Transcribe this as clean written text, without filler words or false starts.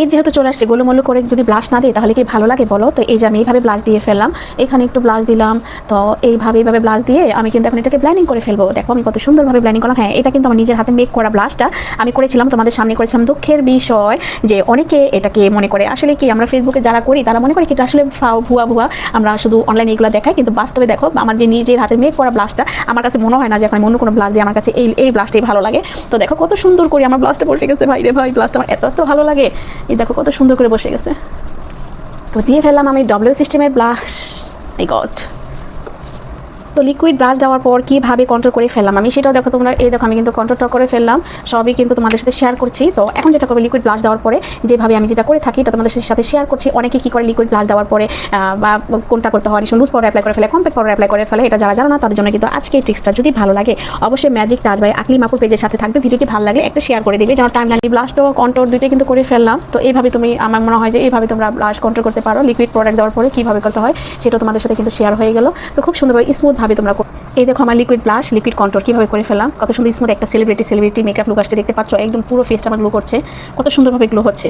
এই যেহেতু চলে আসছে গোলুমোলু করে যদি ব্লাশ না দিই তাহলে কি ভালো লাগে বলো? তো এই যে আমি এইভাবে ব্লাশ দিয়ে ফেললাম, এখানে একটু ব্লাশ দিলাম। তো এইভাবে ব্লাশ দিয়ে আমি কিন্তু এখন এটাকে ব্লেন্ডিং করে ফেলবো। দেখো আমি কত সুন্দরভাবে ব্লেন্ডিং করলাম। হ্যাঁ, এটা কিন্তু আমার নিজের হাতে মেক করা ব্লাশটা আমি করেছিলাম, তোমাদের সামনে করেছিলাম। দুঃখের বিষয় যে অনেকে এটাকে মনে করে আসলে কি আমরা ফেসবুকে যারা করি তারা মনে করি কি এটা আসলে ভুয়া আমরা শুধু অনলাইনে এগুলো দেখাই, কিন্তু বাস্তবে দেখো আমার যে নিজের হাতে মেক করা ব্লাশটা আমার কাছে মনে হয় না যে এখন অন্য কোনো ব্লাশ দিয়ে, আমার কাছে এই ব্লাশটাই ভালো লাগে। তো দেখো কত সুন্দর করে আমার ব্লাশটা বসে গেছে। ভাই রে ভাই, ব্লাশটা আমার এত ভালো লাগে। এই দেখো কত সুন্দর করে বসে গেছে। তো দিয়ে ফেললাম আমি ডব্লিউ সিস্টেমের ব্লাশ। এই গড। তো লিকুইড ব্রাশ দেওয়ার পর কীভাবে কন্ট্রোল করে ফেললাম আমি সেটাও দেখো তোমরা। এই দেখো আমি কিন্তু কন্ট্রোলটা করে ফেললাম, সবই কিন্তু তোমাদের সাথে শেয়ার করছি। তো এখন যেটা করবে, লিকুইড ব্রাশ দেওয়ার পরে যেভাবে আমি যেটা করে থাকি এটা তোমাদের সাথে শেয়ার করছি। অনেকে কী করে লিকুইড ব্রাশ দেওয়ার পরে বা কোনটা করতে হয়, লুজ পাউডার অ্যাপ্লাই করে ফেলে, কম্প্যাক্ট পাউডার অ্যাপ্লাই করে ফেলে। এটা যারা জানো না তাদের জন্য কিন্তু আজকে এই ট্রিক্সটা। যদি ভালো লাগে অবশ্যই ম্যাজিক টাচ বাই আকলিম আপুর পেজের সাথে থাকবে। ভিডিওটি ভালো লাগলে একটা শেয়ার করে দিবে। যেমন টাইমলাইন ব্লাশটা কন্ট্রোল দুইটাই কিন্তু করে ফেললাম। তো এইভাবে তুমি, আমার মনে হয় যে এইভাবে তোমরা ব্লাশ কন্ট্রোল করতে পারো। লিকুইড প্রোডাক্ট দেওয়ার পরে কীভাবে করতে হয় সেটা তোমাদের সাথে কিন্তু শেয়ার হয়ে গেল। তো খুব সুন্দরভাবে স্মুথভাবে তোমরা। এই দেখো আমার লিকুইড ব্লাশ, লিকুইড কন্ট্রোল কীভাবে করে ফেললাম। কত সুন্দর স্মুথ একটা সেলিব্রিটি মেকআপ লুক আসতে দেখতে পাচ্ছ। একদম পুরো ফেসটা আমার গ্লো করছে, কত সুন্দরভাবে গ্লো হচ্ছে।